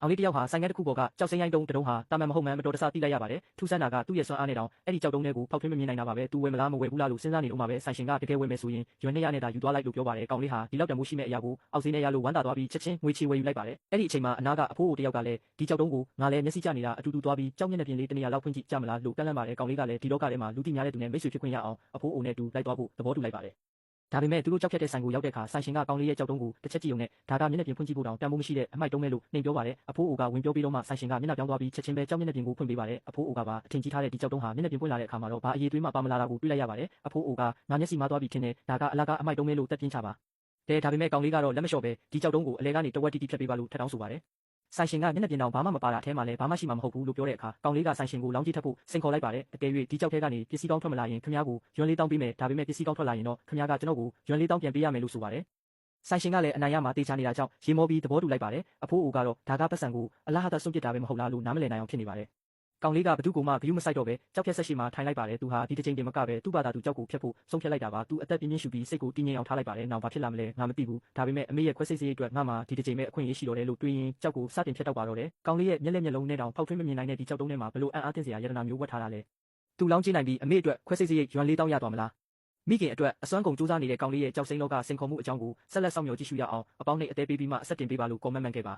အောင်လေးတယောက်ဟာဆိုင်ငယ်တစ်ခုပေါ်ကကြောက်စိမ်းရိုင်းတုံးတုံးဟာတာမန်မဟုတ်မှန်မတော်တဆတိလိုက်ရပါတယ်ထူးဆန်းတာကသူ့ရဲ့စွမ်းအားနဲ့တောင်အဲ့ဒီကြောက်တုံးတွေကိုဖောက်ထွင်းမမြင်နိုင်တာပါပဲသူဝယ်မလားမဝယ်ဘူးလားလို့စဉ်းစားနေတော့မှပဲဆိုင်ရှင်ကတကယ်ဝယ်မယ်ဆိုရင်ရွယ်200နဲ့သာယူသွားလိုက်လို့ပြောပါတယ်ကောင်လေးဟာဒီလောက်တန်ဖိုးရှိမဲ့အရာကိုအောက်ဈေးနဲ့ရလို့ဝမ်းသာသွားပြီးချက်ချင်းငွေချေဝယ်ယူလိုက်ပါတယ်အဲ့ဒီအချိန်မှာအနာကအဖိုးအိုတယောက်ကလည်းဒီကြောက်တုံးကိုငါလည်းမျက်စိကျနေတာအတူတူသွားပြီးကြောက်မျက်နှာပြင်လေးတနေရာလောက်ဖွင့်ကြည့်ကြမလားလို့ကန့်လန့်ပါတယ်ကောင်လေးကလည်းဒီလောကထဲမှာလူသိများတဲ့သူနဲ့မိတ်ဆွေဖြစ်ခွင့်ရအောင်အဖိုးအိုနဲ့တူလိုက်သွားဖို့သဘောတူလိုက်ပါတယ်ဒါပေမဲ့သူတို့ကြောက်ဖြတ်တဲ့ဆိုင်ကိုရောက်တဲ့အခါဆိုင်ရှင်ကကောင်းလေးရဲ့ကြောက်တုံးကိုတစ်ချက်ကြည့်ုံနဲ့ဒါကမျက်နှာပြင်ဖွင့်ကြည့်ဖို့တောင်တန်ဖိုးမရှိတဲ့အမိုက်တုံးပဲလို့နှိမ်ပြောပါတယ်အဖိုးအိုကဝင်ပြောပြီးတော့မှဆိုင်ရှင်ကမျက်နှာပြောင်းသွားပြီးချက်ချင်းပဲကြောက်မျက်နှာပြင်ကိုဖွင့်ပေးပါတယ်အဖိုးအိုကပါအထင်ကြီးထားတဲ့ဒီကြောက်တုံးဟာမျက်နှာပြင်ပွင့်လာတဲ့အခါမှာတော့ဘာအရေးသွေးမှပါမလာတာကိုတွေ့လိုက်ရပါတယ်အဖိုးအိုကငါမျက်စိမှားသွားပြီထင်တယ်ဒါကအလကားအမိုက်တုံးပဲလို့တက်ပြင်းချပါဒါပေမဲ့ကောင်လေးကတော့လက်မလျှော့ပဲဒီကြောက်တုံးကိုအလဲကနေတဝက်တီတီဖြတ်ပေးပါလို့ထပ်တောင်းဆိုပါတယ်ဆိုင်ရှင်ကမျက်နှာပြင်တောင်ဘာမှမပါတာအထဲမှာလည်းဘာမှရှိမှာမဟုတ်ဘူးလို့ပြောတဲ့အခါကောင်လေးကဆိုင်ရှင်ကိုလောင်းကြီးထပ်ဖို့စိန်ခေါ်လိုက်ပါတယ်အကယ်၍ဒီကြောက်ထဲကနေပစ္စည်းကောင်းထွက်မလာရင်ခင်ဗျားကိုရွှန်လေးတောင်းပေးမယ်ဒါပေမဲ့ပစ္စည်းကောင်းထွက်လာရင်တော့ခင်ဗျားကကျွန်တော်ကိုရွှန်လေးတောင်းပြန်ပေးရမယ်လို့ဆိုပါတယ်ဆိုင်ရှင်ကလည်းအနိုင်ရမှာတေချာနေတာကြောင့်ရေမောပြီးသဘောတူလိုက်ပါတယ်အဖိုးအိုကတော့ဒါကပတ်စံကိုအလားဟာသာစွန့်ပစ်တာပဲမဟုတ်လားလို့နားမလည်နိုင်အောင်ဖြစ်နေပါတယ်ကောင်လေးကဘသူ့ကိုမှဂယုမဆိုင်တော့ပဲကြောက်ဖြတ်ဆက်ရှိမှထိုင်လိုက်ပါတယ်သူဟာဒီတစ်ချိန်တင်မကပဲသူ့ဘာသာသူကြောက်ကိုဖျက်ဖို့ဆုံးဖြတ်လိုက်တာပါသူအသက်ပြင်းပြင်းရှူပြီးစိတ်ကိုတည်ငြိမ်အောင်ထားလိုက်ပါတယ်နောက်ဘာဖြစ်လာမလဲငါမသိဘူးဒါပေမဲ့အမေရဲ့ခွဲစိတ်စိတ်အတွက်ငါမှဒီတစ်ချိန်မဲ့အခွင့်အရေးရှိတော့တယ်လို့တွေးရင်ကြောက်ကိုစတင်ဖျက်တော့ပါတော့တယ်ကောင်လေးရဲ့မျက်လက်မျက်လုံးနဲ့တောင်ဖောက်ထွင်းမမြင်နိုင်တဲ့ဒီကြောက်တုံးထဲမှာဘလို့အံ့အားသင့်စရာယတနာမျိုးဝတ်ထားတာလဲသူလောင်းကျင်းနိုင်ပြီးအမေအတွက်ခွဲစိတ်စိတ်ရွှန်လေးတောင်းရသွားမလားမိခင်အတွက်အစွမ်းကုန်စူးစမ်းနေတဲ့ကောင်လေးရဲ့ကြောက်စိမ့်လောကစိန်ခေါ်မှုအကြောင်းကိုဆက်လက်ဆောင်မျှော်ကြည့်ရှုရအောင်အပေါင်းနဲ့အသေးပေးပြီးမှအဆက်တင်ပေးပါလို့ကောမန့်မှန်ခဲ့ပါ